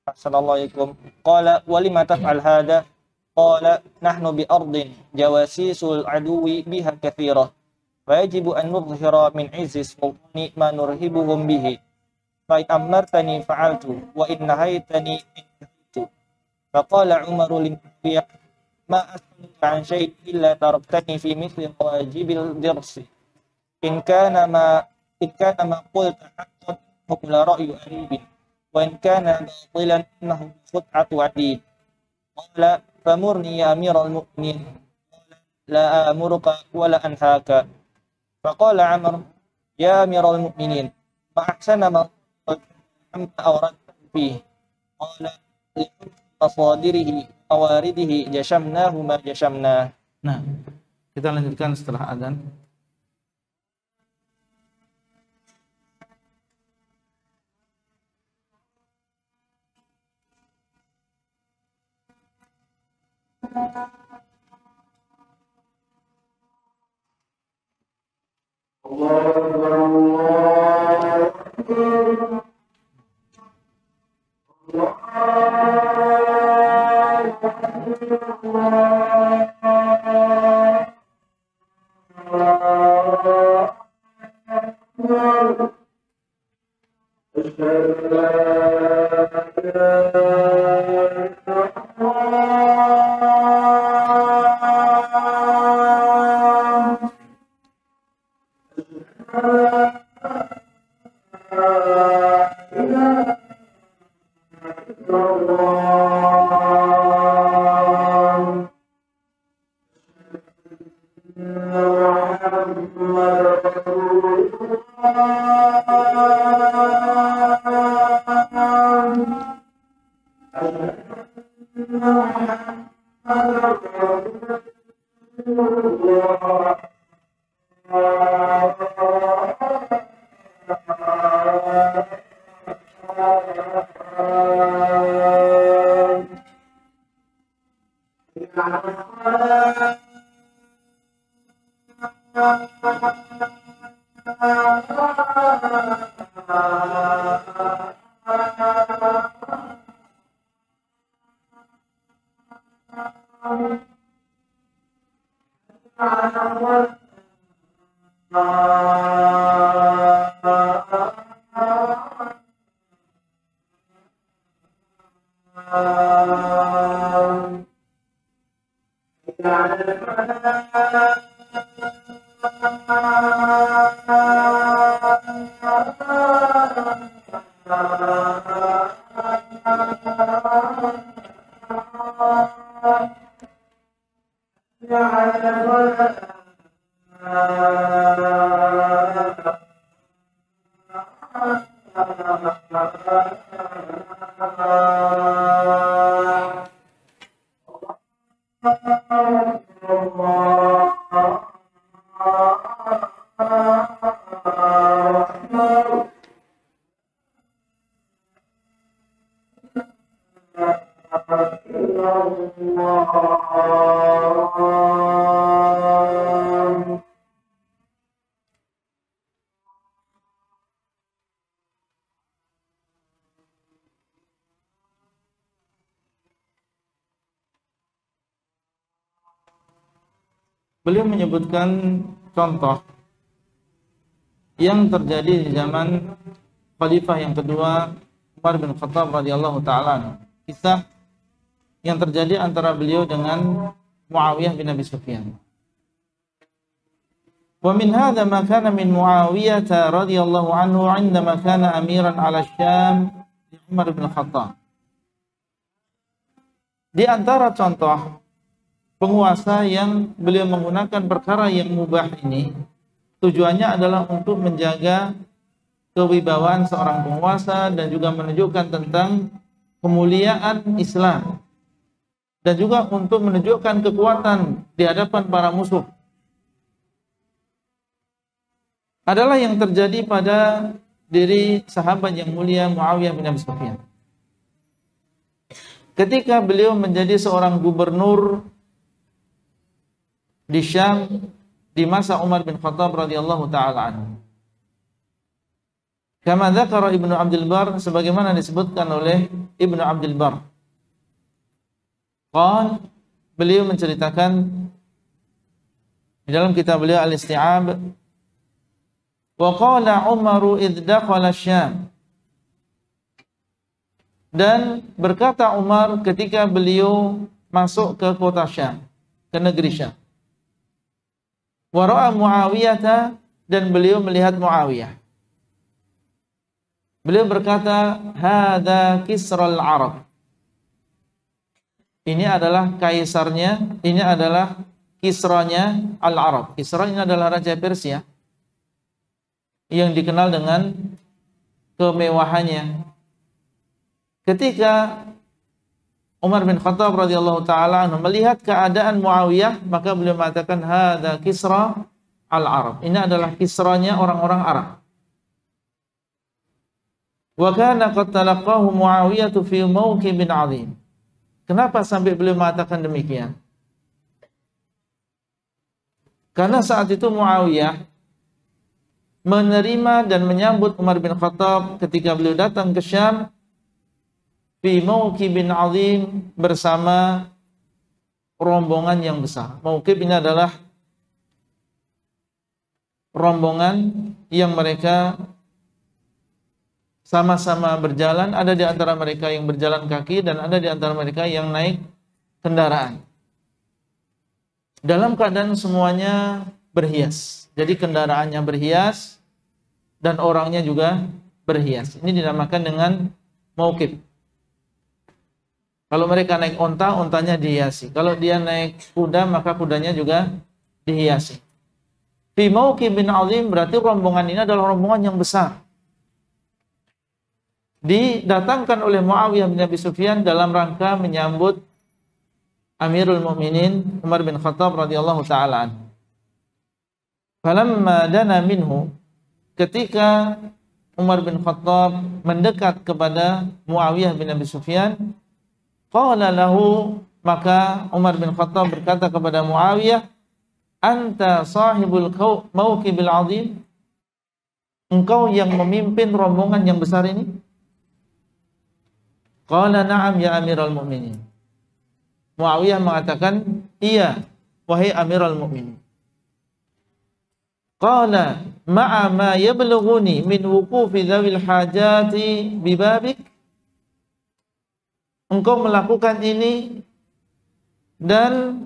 أحسن الله إليكم قال ولما تفعل هذا قال نحن بأرض جواسيس العدو بها كثيرة فيجب أن نظهر من عز السلطان ما نرهبهم به فإن أمرتني فعلت وإن نهيتني انتهيت فقال عمر لمعاوية ما أسألك عن شيء إلا تركتني في مثل واجب الدرس in kana ma qulta haqqan hum la ra'yu aribin wa in kana batilan innahu khut'atu adib. Qala famurni ya amiral mu'minin. Qala la amuruka wa la anhaka. Faqala Amr ya amiral mu'minin ma ahsana ma awradta fihi. Qala li asadirihi awaridihi jashamnahu ma jashamna. Nah, kita lanjutkan setelah adzan. Beliau menyebutkan contoh yang terjadi di zaman Khalifah yang kedua Umar bin Khattab radhiyallahu taala. Kisah yang terjadi antara beliau dengan Muawiyah bin Abi Sufyan. Wa min hadha ma kana min Muawiyah radhiyallahu anhu 'indama kana amiran 'ala Syam di Umar bin Khattab. Di antara contoh penguasa yang beliau menggunakan perkara yang mubah ini, tujuannya adalah untuk menjaga kewibawaan seorang penguasa dan juga menunjukkan tentang kemuliaan Islam dan juga untuk menunjukkan kekuatan di hadapan para musuh. Adalah yang terjadi pada diri sahabat yang mulia Muawiyah bin Abi Sufyan. Ketika beliau menjadi seorang gubernur di Syam di masa Umar bin Khattab radhiyallahu taala anhu. Kama dzakara Ibnu Abdul Bar, sebagaimana disebutkan oleh Ibnu Abdul Bar. Beliau menceritakan di dalam kitab beliau Al-Isti'ab, wa qala Umaru idh dakhala Syam, dan berkata Umar ketika beliau masuk ke kota Syam, ke negeri Syam. Wa ra'a Muawiyah dan beliau melihat Muawiyah. Beliau berkata, "Hadza Kisral Arab." Ini adalah kaisarnya, ini adalah Kisranya Al-Arab. Kisra ini adalah raja Persia yang dikenal dengan kemewahannya. Ketika Umar bin Khattab radhiyallahu taala anhu melihat keadaan Muawiyah, maka beliau mengatakan, "Hadza Kisra Al-Arab." Ini adalah Kisranya orang-orang Arab. Wa kana qad talaqahu Muawiyah fi mawqibin 'azim. Kenapa sampai beliau mengatakan demikian? Karena saat itu Muawiyah menerima dan menyambut Umar bin Khattab ketika beliau datang ke Syam fi mawqibin 'azim bersama rombongan yang besar. Mawqib ini adalah rombongan yang mereka sama-sama berjalan, ada di antara mereka yang berjalan kaki dan ada di antara mereka yang naik kendaraan. Dalam keadaan semuanya berhias. Jadi kendaraannya berhias dan orangnya juga berhias. Ini dinamakan dengan mauqib. Kalau mereka naik onta, ontanya dihiasi. Kalau dia naik kuda, maka kudanya juga dihiasi. Fi mauqibin 'azim berarti rombongan ini adalah rombongan yang besar. Didatangkan oleh Muawiyah bin Abi Sufyan dalam rangka menyambut Amirul Mukminin Umar bin Khattab radhiyallahu taala anhu. Falamma dana minhu, ketika Umar bin Khattab mendekat kepada Muawiyah bin Abi Sufyan, qala lahu, maka Umar bin Khattab berkata kepada Muawiyah, "Anta sahibul mauqibil 'azim?" Engkau yang memimpin rombongan yang besar ini? Qala na'am ya Amirul Mukminin. Muawiyah mengatakan, "Iya, wahai Amirul Mukminin." Qala ma'a ma yablughuni min wuqufi dzawil hajati bibabik. Engkau melakukan ini dan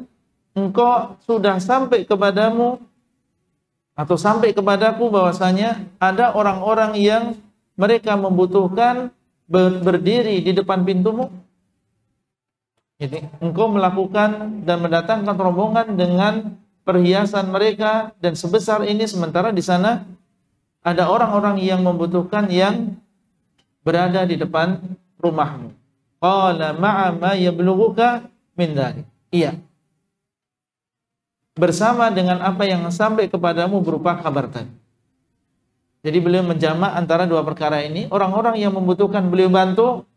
engkau sudah sampai kepadamu atau sampai kepadaku bahwasanya ada orang-orang yang mereka membutuhkan berdiri di depan pintumu. Jadi engkau melakukan dan mendatangkan rombongan dengan perhiasan mereka dan sebesar ini, sementara di sana ada orang-orang yang membutuhkan yang berada di depan rumahmu. Qala ma'a ma yablughuka min dzalik. Iya. Bersama dengan apa yang sampai kepadamu berupa kabar tadi. Jadi beliau menjamak antara dua perkara ini, orang-orang yang membutuhkan beliau bantu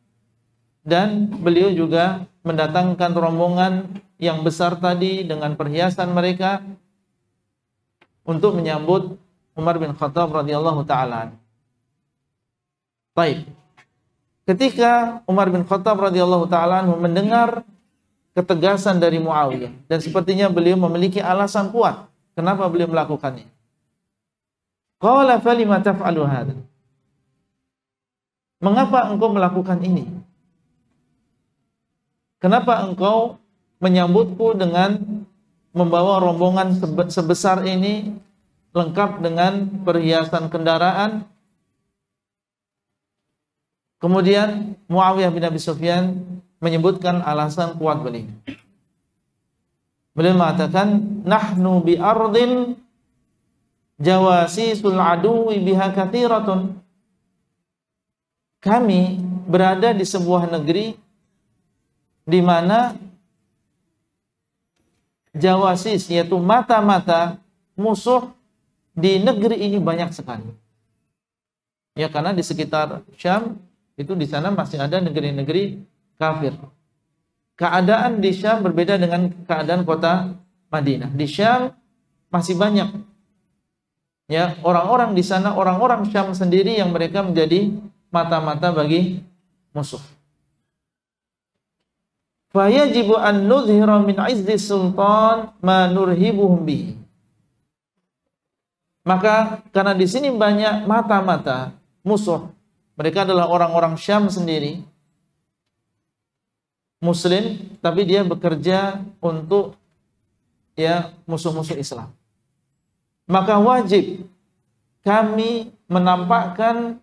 dan beliau juga mendatangkan rombongan yang besar tadi dengan perhiasan mereka untuk menyambut Umar bin Khattab radhiyallahu taala. Baik. Ketika Umar bin Khattab radhiyallahu taala mendengar ketegasan dari Muawiyah dan sepertinya beliau memiliki alasan kuat kenapa beliau melakukannya. Qala falima taf'alu hadza? Mengapa engkau melakukan ini? Kenapa engkau menyambutku dengan membawa rombongan sebesar ini lengkap dengan perhiasan kendaraan? Kemudian Muawiyah bin Abi Sufyan menyebutkan alasan kuat beliau. Beliau mengatakan, "Nahnu bi ardin jawasisul aduwi biha katsiratun." Kami berada di sebuah negeri di mana jawasis, yaitu mata-mata musuh di negeri ini banyak sekali. Ya, karena di sekitar Syam itu di sana masih ada negeri-negeri kafir. Keadaan di Syam berbeda dengan keadaan kota Madinah. Di Syam masih banyak ya orang-orang di sana, orang-orang Syam sendiri yang mereka menjadi mata-mata bagi musuh. Fayajibu an nudhhira min 'izzi sultan ma nurhibuhum bi. Maka karena di sini banyak mata-mata musuh, mereka adalah orang-orang Syam sendiri, Muslim, tapi dia bekerja untuk ya musuh-musuh Islam. Maka wajib kami menampakkan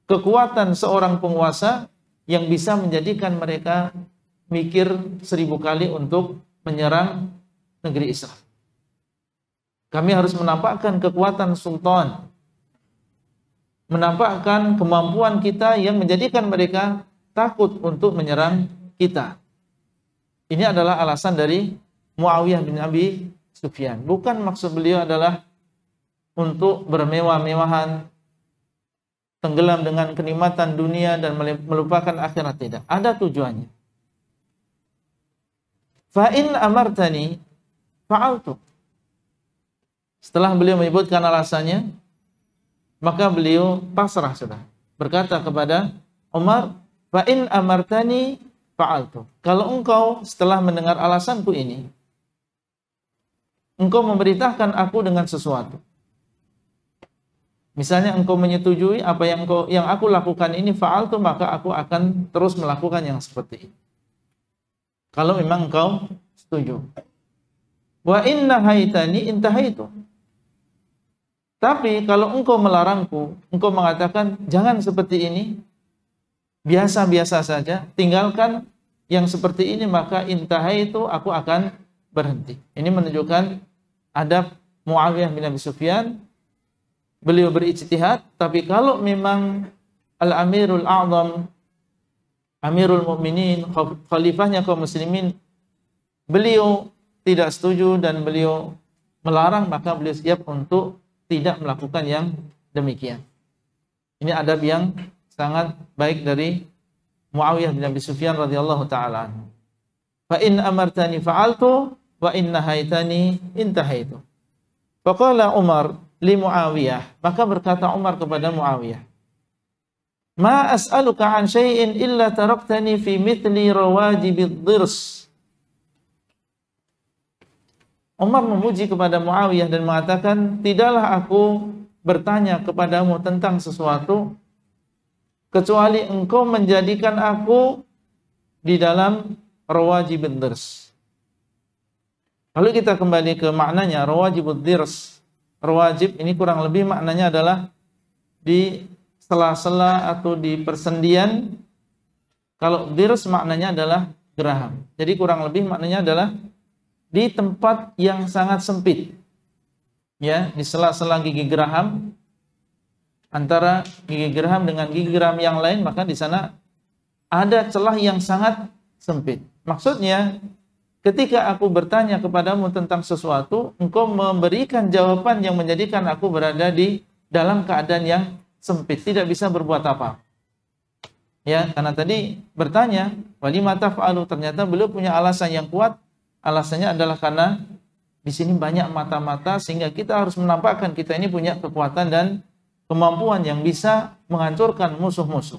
kekuatan seorang penguasa yang bisa menjadikan mereka mikir 1000 kali untuk menyerang negeri Islam. Kami harus menampakkan kekuatan sultan, menampakkan kemampuan kita yang menjadikan mereka takut untuk menyerang kita. Ini adalah alasan dari Muawiyah bin Abi Sufyan. Bukan maksud beliau adalah untuk bermewah-mewahan, tenggelam dengan kenikmatan dunia dan melupakan akhirat, tidak. Ada tujuannya. Fa in amartani fa'altu. Setelah beliau menyebutkan alasannya, maka beliau pasrah sudah. Berkata kepada Umar, fa in amartani fa'altu. Kalau engkau setelah mendengar alasanku ini, engkau memberitakan aku dengan sesuatu. Misalnya engkau menyetujui apa yang aku lakukan ini, fa'altu, maka aku akan terus melakukan yang seperti ini. Kalau memang engkau setuju. Wa inna haitani intahaitu. Tapi kalau engkau melarangku, engkau mengatakan jangan seperti ini, biasa-biasa saja, tinggalkan yang seperti ini, maka intahaitu, aku akan berhenti. Ini menunjukkan adab Muawiyah bin Abi Sufyan. Beliau berijtihad, tapi kalau memang Al-Amirul A'zam, Amirul Mukminin, khalifahnya kaum muslimin, beliau tidak setuju dan beliau melarang, maka beliau siap untuk tidak melakukan yang demikian. Ini adab yang sangat baik dari Muawiyah bin Abi Sufyan radhiyallahu taala anhu. Fa in amartani fa'altu wa in nahaitani intahaitu. Faqala Umar li Muawiyah, maka berkata Umar kepada Muawiyah, ma as'aluka an syai'in illa taraktani fi mithli rawajibid dirs. Umar memuji kepada Muawiyah dan mengatakan, tidaklah aku bertanya kepadamu tentang sesuatu kecuali engkau menjadikan aku di dalam rawajibid dirs. Lalu kita kembali ke maknanya rawajibud dirs. Rawajib ini kurang lebih maknanya adalah di sela-sela atau di persendian. Kalau dirs maknanya adalah geraham. Jadi kurang lebih maknanya adalah di tempat yang sangat sempit. Ya, di sela-sela gigi geraham, antara gigi geraham dengan gigi geraham yang lain, maka di sana ada celah yang sangat sempit. Maksudnya, ketika aku bertanya kepadamu tentang sesuatu, engkau memberikan jawaban yang menjadikan aku berada di dalam keadaan yang sempit, tidak bisa berbuat apa. Ya, karena tadi bertanya, walima taf'alu, ternyata beliau punya alasan yang kuat. Alasannya adalah karena di sini banyak mata-mata sehingga kita harus menampakkan kita ini punya kekuatan dan kemampuan yang bisa menghancurkan musuh-musuh.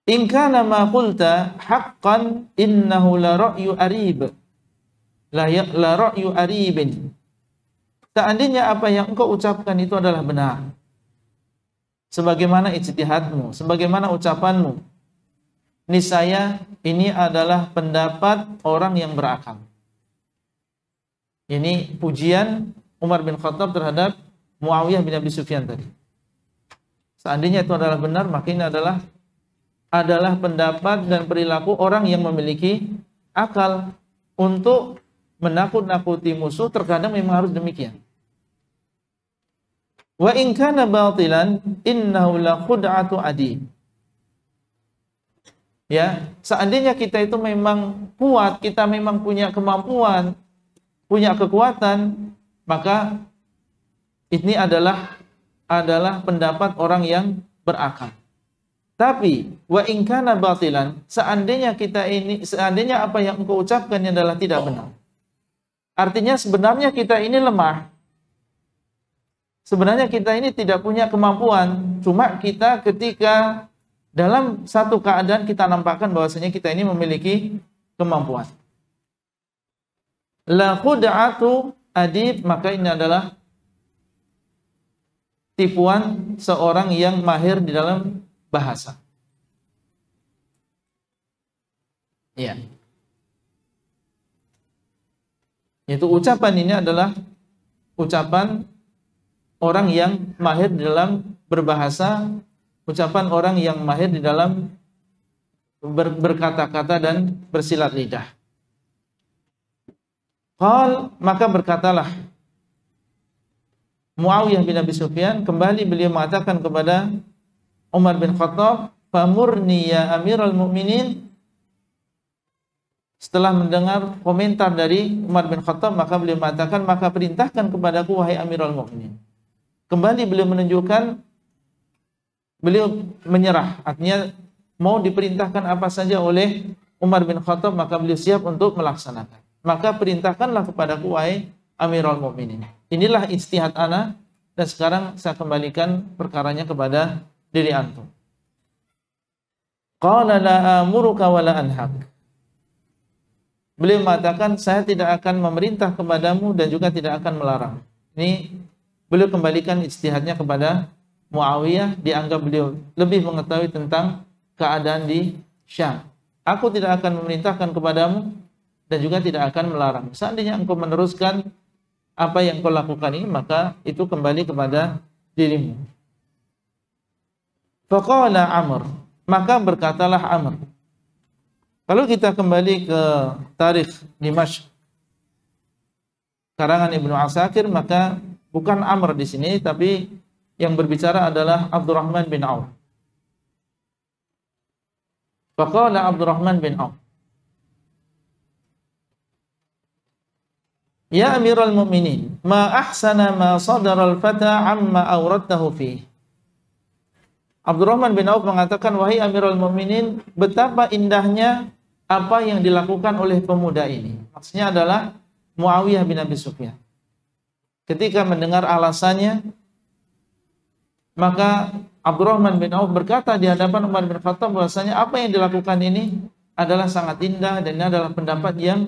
In kana ma qulta haqqan innahu la ra'yu arib. La ra'yu aribin. Seandainya apa yang engkau ucapkan itu adalah benar, sebagaimana ijtihadmu, sebagaimana ucapanmu, niscaya ini adalah pendapat orang yang berakal. Ini pujian Umar bin Khattab terhadap Muawiyah bin Abi Sufyan tadi. Seandainya itu adalah benar, maka ini adalah pendapat dan perilaku orang yang memiliki akal. Untuk menakut-nakuti musuh terkadang memang harus demikian. Wa in kana batilan innahu la khud'atu adi. Ya, seandainya kita itu memang kuat, kita memang punya kemampuan, punya kekuatan, maka ini adalah pendapat orang yang berakal. Tapi wa in kana batilan, seandainya apa yang engkau ucapkan ini adalah tidak benar. Artinya sebenarnya kita ini lemah. Sebenarnya kita ini tidak punya kemampuan, cuma kita ketika dalam satu keadaan kita nampakkan bahwasanya kita ini memiliki kemampuan. La khud'atu adib, maka ini adalah tipuan seorang yang mahir di dalam bahasa. Ya. Yaitu ucapan ini adalah ucapan orang yang mahir di dalam berbahasa, ucapan orang yang mahir di dalam berkata-kata dan bersilat lidah. Maka berkatalah Muawiyah bin Abi Sufyan, kembali beliau mengatakan kepada Umar bin Khattab, "Famurni ya Amirul Mukminin." Setelah mendengar komentar dari Umar bin Khattab, maka beliau mengatakan, "Maka perintahkan kepadaku wahai Amirul Mukminin." Kembali beliau menunjukkan beliau menyerah, artinya mau diperintahkan apa saja oleh Umar bin Khattab, maka beliau siap untuk melaksanakan. Maka perintahkanlah kepadaku wahai Amirul Mukminin. Inilah ijtihad ana, dan sekarang saya kembalikan perkaranya kepada diri antum. Qala la amuruka wa la anhaq. Beliau mengatakan, saya tidak akan memerintah kepadamu dan juga tidak akan melarang. Ini beliau kembalikan ijtihadnya kepada Muawiyah, dianggap beliau lebih mengetahui tentang keadaan di Syam. Aku tidak akan memerintahkan kepadamu dan juga tidak akan melarang. Seandainya engkau meneruskan apa yang kau lakukan ini, maka itu kembali kepada dirimu. Faqala Amr, maka berkatalah Amr. Kalau kita kembali ke tarikh Dimashq karangan Ibnu Asakir, maka bukan Amr di sini, tapi yang berbicara adalah Abdurrahman bin Auf. Faqala Abdurrahman bin Auf, "Ya Amirul Mukminin, ma ahsana ma sadara al-fata amma awradtahu fi." Abdurrahman bin Auf mengatakan, "Wahai Amirul Mukminin, betapa indahnya apa yang dilakukan oleh pemuda ini." Maksudnya adalah Muawiyah bin Abi Sufyan. Ketika mendengar alasannya, maka Abdurrahman bin Auf berkata di hadapan Umar bin Khattab bahwasanya apa yang dilakukan ini adalah sangat indah dan ini adalah pendapat yang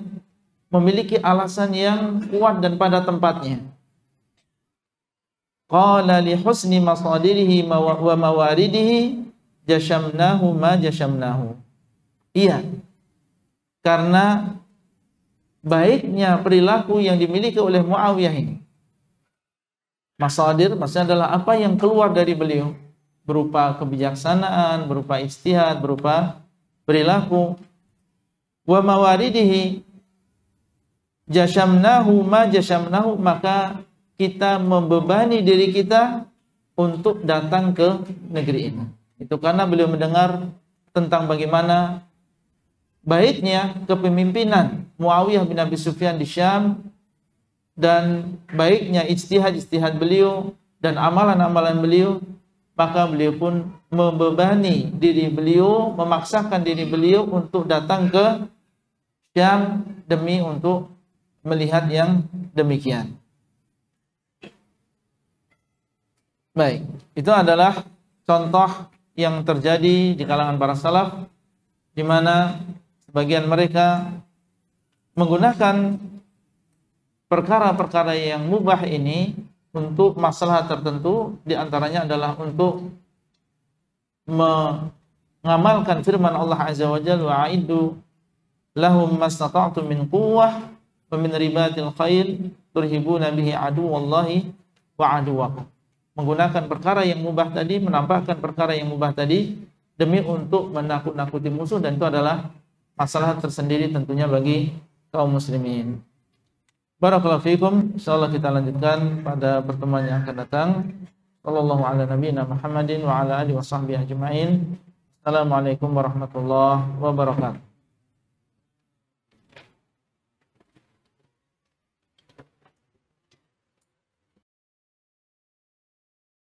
memiliki alasan yang kuat dan pada tempatnya. Qala li husni masadirihi wa mawaridihi jashamnahu ma jashamnahu. Iya, karena baiknya perilaku yang dimiliki oleh Muawiyah ini. Masadir maksudnya adalah apa yang keluar dari beliau, berupa kebijaksanaan, berupa ijtihad, berupa perilaku. Wa mawaridihi jashamnahu ma jashamnahu, maka kita membebani diri kita untuk datang ke negeri ini. Itu karena beliau mendengar tentang bagaimana baiknya kepemimpinan Muawiyah bin Abi Sufyan di Syam dan baiknya ijtihad beliau dan amalan-amalan beliau, maka beliau pun membebani diri beliau, memaksakan diri beliau untuk datang ke Syam demi untuk melihat yang demikian. Baik, itu adalah contoh yang terjadi di kalangan para salaf, di mana sebagian mereka menggunakan perkara-perkara yang mubah ini untuk masalah tertentu, di antaranya adalah untuk mengamalkan firman Allah Azza wa Jalla, wa'iddu lahum mastata'tum min quwwah wa min ribatil khail turhibuna bihi aduwallahi wa aduwakum. Menggunakan perkara yang mubah tadi, menampakkan perkara yang mubah tadi demi untuk menakut-nakuti musuh, dan itu adalah masalah tersendiri tentunya bagi kaum muslimin. Barakallahu fikum. Insyaallah kita lanjutkan pada pertemuan yang akan datang. Sallallahu ala nabiyina Muhammadin wa ala alihi washabbihi ajmain. Assalamualaikum warahmatullahi wabarakatuh.